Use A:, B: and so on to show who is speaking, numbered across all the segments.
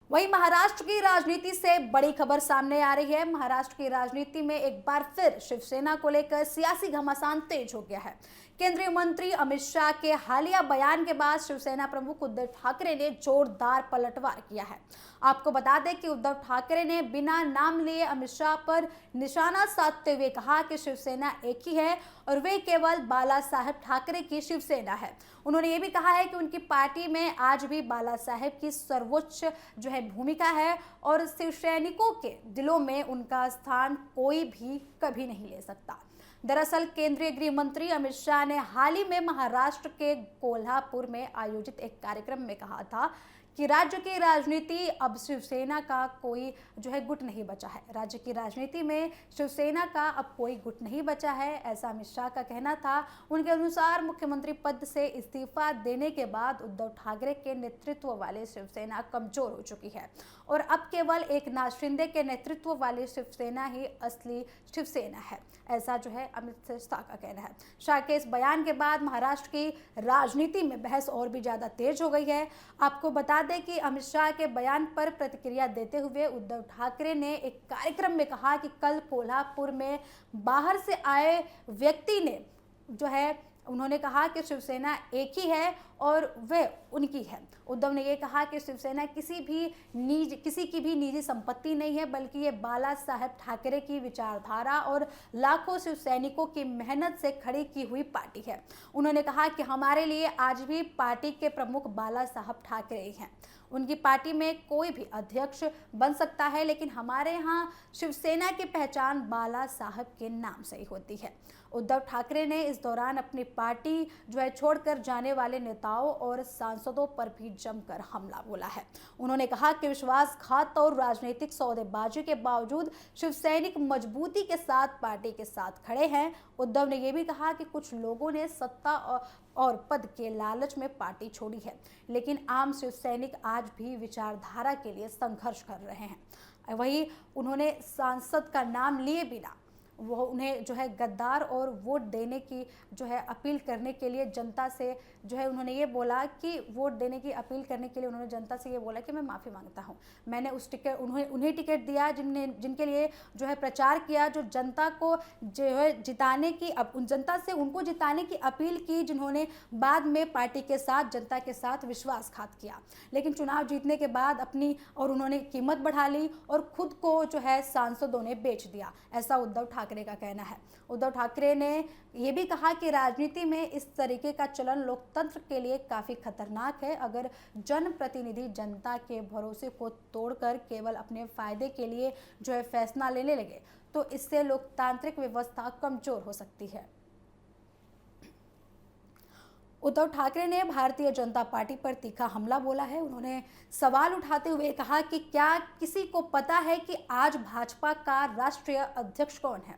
A: वहीं महाराष्ट्र की राजनीति से बड़ी खबर सामने आ रही है। महाराष्ट्र की राजनीति में एक बार फिर शिवसेना को लेकर सियासी घमासान तेज हो गया है। केंद्रीय मंत्री अमित शाह के हालिया बयान के बाद शिवसेना प्रमुख उद्धव ठाकरे ने जोरदार पलटवार किया है। आपको बता दें कि उद्धव ठाकरे ने बिना नाम लिए अमित शाह पर निशाना साधते हुए कहा कि शिवसेना एक ही है और वे केवल बाला साहेब ठाकरे की शिवसेना है। उन्होंने ये भी कहा है कि उनकी पार्टी में आज भी बाला साहेब की सर्वोच्च भूमिका है और शिव सैनिकों के दिलों में उनका स्थान कोई भी कभी नहीं ले सकता। दरअसल केंद्रीय गृह मंत्री अमित शाह ने हाल ही में महाराष्ट्र के कोल्हापुर में आयोजित एक कार्यक्रम में कहा था कि राज्य की राजनीति अब शिवसेना का कोई गुट नहीं बचा है। राज्य की राजनीति में शिवसेना का अब कोई गुट नहीं बचा है, ऐसा अमित शाह का कहना था। उनके अनुसार मुख्यमंत्री पद से इस्तीफा देने के बाद उद्धव ठाकरे के नेतृत्व वाली शिवसेना कमजोर हो चुकी है और अब केवल एकनाथ शिंदे के नेतृत्व वाली शिवसेना ही असली शिवसेना है, ऐसा अमित शाह का कहना है। शाह के इस बयान के बाद महाराष्ट्र की राजनीति में बहस और भी ज्यादा तेज हो गई है। आपको बता दें कि अमित शाह के बयान पर प्रतिक्रिया देते हुए उद्धव ठाकरे ने एक कार्यक्रम में कहा कि कल कोल्हापुर में बाहर से आए व्यक्ति ने उन्होंने कहा कि शिवसेना एक ही है और वह उनकी है। उद्धव ने यह कहा कि शिवसेना किसी की भी निजी संपत्ति नहीं है, बल्कि ये बाला साहेब ठाकरे की विचारधारा और लाखों शिव सैनिकों की मेहनत से खड़ी की हुई पार्टी है। उन्होंने कहा कि हमारे लिए आज भी पार्टी के प्रमुख बाला साहब ठाकरे ही हैं। उनकी पार्टी में कोई भी अध्यक्ष बन सकता है, लेकिन हमारे यहाँ शिवसेना की पहचान बाला साहब के नाम से ही होती है। उद्धव ठाकरे ने इस दौरान अपनी पार्टी छोड़कर जाने वाले नेताओं और सांसदों पर भी जमकर हमला बोला है। उन्होंने कहा कि विश्वासघात और राजनीतिक सौदेबाजी के बावजूद शिवसैनिक मजबूती के साथ पार्टी के साथ खड़े हैं। उद्धव ने यह भी कहा कि कुछ लोगों ने सत्ता और पद के लालच में पार्टी छोड़ी है, लेकिन आम शिवसैनिक आज भी विचारधारा के लिए संघर्ष कर रहे हैं। वहीं उन्होंने सांसद का नाम लिए बिना उन्हें गद्दार और वोट देने की अपील करने के लिए जनता से उन्होंने ये बोला कि वोट देने की अपील करने के लिए उन्होंने जनता से ये बोला कि मैं माफ़ी मांगता हूँ। मैंने उस टिकट उन्हें टिकट दिया जिनके लिए प्रचार किया, जो जनता को जिताने की जनता से उनको जिताने की अपील की, जिन्होंने बाद में पार्टी के साथ जनता के साथ विश्वासघात किया, लेकिन चुनाव जीतने के बाद उन्होंने कीमत बढ़ा ली और खुद को सांसदों ने बेच दिया, ऐसा उद्धव ठाकरे का कहना है। उद्धव ठाकरे ने यह भी कहा कि राजनीति में इस तरीके का चलन लोकतंत्र के लिए काफी खतरनाक है। अगर जनप्रतिनिधि जनता के भरोसे को तोड़कर केवल अपने फायदे के लिए फैसला लेने लगे तो इससे लोकतांत्रिक व्यवस्था कमजोर हो सकती है। उद्धव ठाकरे ने भारतीय जनता पार्टी पर तीखा हमला बोला है। उन्होंने सवाल उठाते हुए कहा कि क्या किसी को पता है कि आज भाजपा का राष्ट्रीय अध्यक्ष कौन है।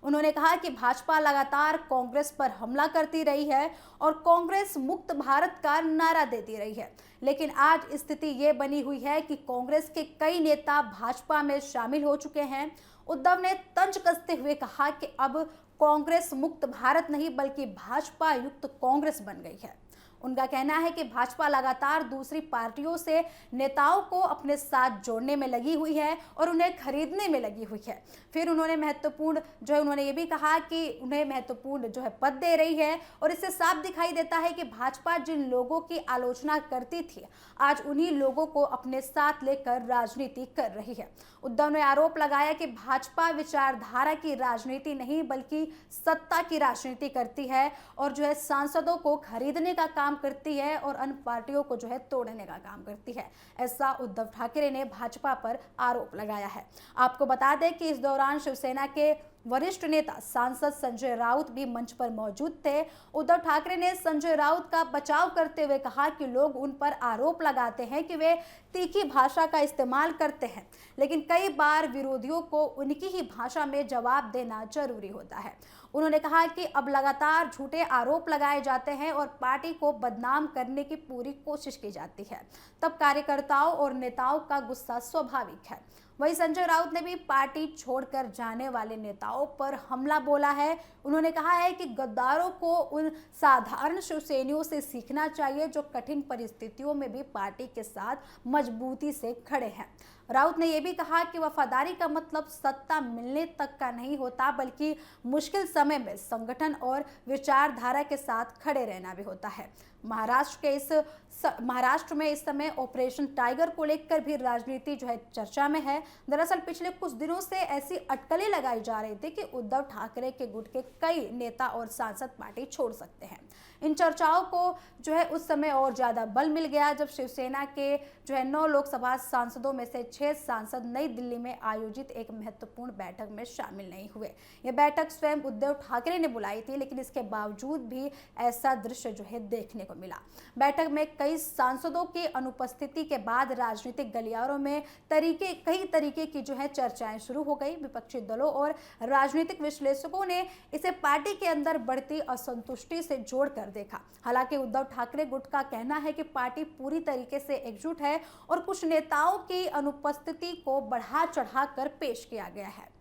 A: उन्होंने कहा कि भाजपा लगातार कांग्रेस पर हमला करती रही है और कांग्रेस मुक्त भारत का नारा देती रही है, लेकिन आज स्थिति ये बनी हुई है कि कांग्रेस के कई नेता भाजपा में शामिल हो चुके हैं। उद्धव ने तंज कसते हुए कहा कि अब कांग्रेस मुक्त भारत नहीं बल्कि भाजपा युक्त कांग्रेस बन गई है। उनका कहना है कि भाजपा लगातार दूसरी पार्टियों से नेताओं को अपने साथ जोड़ने में लगी हुई है और उन्हें खरीदने में लगी हुई है। फिर उन्होंने महत्वपूर्ण उन्होंने ये भी कहा कि उन्हें महत्वपूर्ण पद दे रही है और इससे साफ दिखाई देता है कि भाजपा जिन लोगों की आलोचना करती थी आज उन्हीं लोगों को अपने साथ लेकर राजनीति कर रही है। उद्धव ने आरोप लगाया कि भाजपा विचारधारा की राजनीति नहीं बल्कि सत्ता की राजनीति करती है और सांसदों को खरीदने का काम करती है और अन्य पार्टियों को तोड़ने का काम करती है, ऐसा उद्धव ठाकरे ने भाजपा पर आरोप लगाया है। आपको बता दें कि इस दौरान शिवसेना के वरिष्ठ नेता सांसद संजय राउत भी मंच पर मौजूद थे। उद्धव ठाकरे ने संजय राउत का बचाव करते हुए कहा कि लोग उन पर आरोप लगाते हैं कि वे तीखी भाषा का इस्तेमाल करते हैं, लेकिन कई बार विरोधियों को उनकी ही भाषा में जवाब देना जरूरी होता है। उन्होंने कहा कि अब लगातार झूठे आरोप लगाए जाते हैं और पार्टी को बदनाम करने की पूरी कोशिश की जाती है, तब कार्यकर्ताओं और नेताओं का गुस्सा स्वाभाविक है। वहीं संजय राउत ने भी पार्टी छोड़कर जाने वाले नेताओं पर हमला बोला है। उन्होंने कहा है कि गद्दारों को उन साधारण शिवसैनियों से सीखना चाहिए जो कठिन परिस्थितियों में भी पार्टी के साथ मजबूती से खड़े हैं। राउत ने यह भी कहा कि वफादारी का मतलब सत्ता मिलने तक का नहीं होता, बल्कि मुश्किल समय में संगठन और विचारधारा के साथ खड़े रहना भी होता है। महाराष्ट्र में इस समय ऑपरेशन टाइगर को लेकर भी राजनीति जो है चर्चा में है। दरअसल पिछले कुछ दिनों से ऐसी अटकलें लगाई जा रही थी कि उद्धव ठाकरे के गुट के कई नेता और सांसद पार्टी छोड़ सकते हैं। इन चर्चाओं को जो है उस समय और ज्यादा बल मिल गया जब शिवसेना के जो है 9 लोकसभा सांसदों में से 6 सांसद नई दिल्ली में आयोजित एक महत्वपूर्ण बैठक में शामिल नहीं हुए। यह बैठक स्वयं उद्धव ठाकरे ने बुलाई थी, लेकिन इसके बावजूद भी ऐसा दृश्य जो है देखने को मिला। बैठक में कई सांसदों की अनुपस्थिति के बाद राजनीतिक गलियारों में कई तरीके की जो है चर्चाएं शुरू हो गई। विपक्षी दलों और राजनीतिक विश्लेषकों ने इसे पार्टी के अंदर बढ़ती असंतुष्टि से जोड़कर देखा। हालांकि उद्धव ठाकरे गुट का कहना है कि पार्टी पूरी तरीके से एकजुट है और कुछ नेताओं की अनुपस्थिति को बढ़ा चढ़ाकर पेश किया गया है।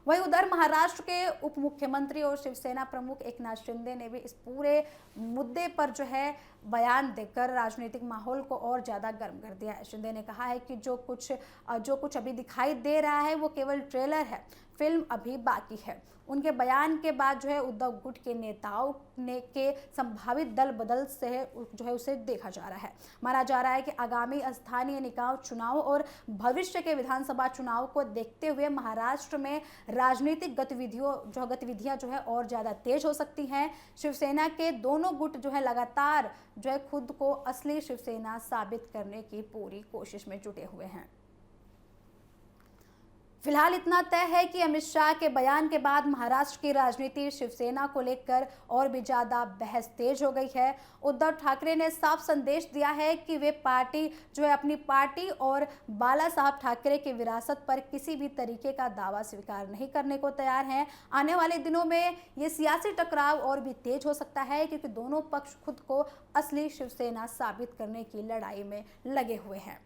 A: वहीं उधर महाराष्ट्र के उप मुख्यमंत्री और शिवसेना प्रमुख एकनाथ शिंदे ने भी इस पूरे मुद्दे पर जो है बयान देकर राजनीतिक माहौल को और ज़्यादा गर्म कर दिया है। शिंदे ने कहा है कि जो कुछ अभी दिखाई दे रहा है वो केवल ट्रेलर है, फिल्म अभी बाकी है। उनके बयान के बाद जो है उद्धव गुट के नेताओं के संभावित दल बदल से जो है उसे देखा जा रहा है। माना जा रहा है कि आगामी स्थानीय निकाय चुनाव और भविष्य के विधानसभा चुनाव को देखते हुए महाराष्ट्र में राजनीतिक गतिविधियां जो है और ज़्यादा तेज हो सकती हैं। शिवसेना के दोनों गुट जो है लगातार जो है खुद को असली शिवसेना साबित करने की पूरी कोशिश में जुटे हुए हैं। फिलहाल इतना तय है कि अमित शाह के बयान के बाद महाराष्ट्र की राजनीति शिवसेना को लेकर और भी ज्यादा बहस तेज हो गई है। उद्धव ठाकरे ने साफ संदेश दिया है कि वे अपनी पार्टी और बाला साहब ठाकरे की विरासत पर किसी भी तरीके का दावा स्वीकार नहीं करने को तैयार हैं। आने वाले दिनों में ये सियासी टकराव और भी तेज हो सकता है, क्योंकि दोनों पक्ष खुद को असली शिवसेना साबित करने की लड़ाई में लगे हुए हैं।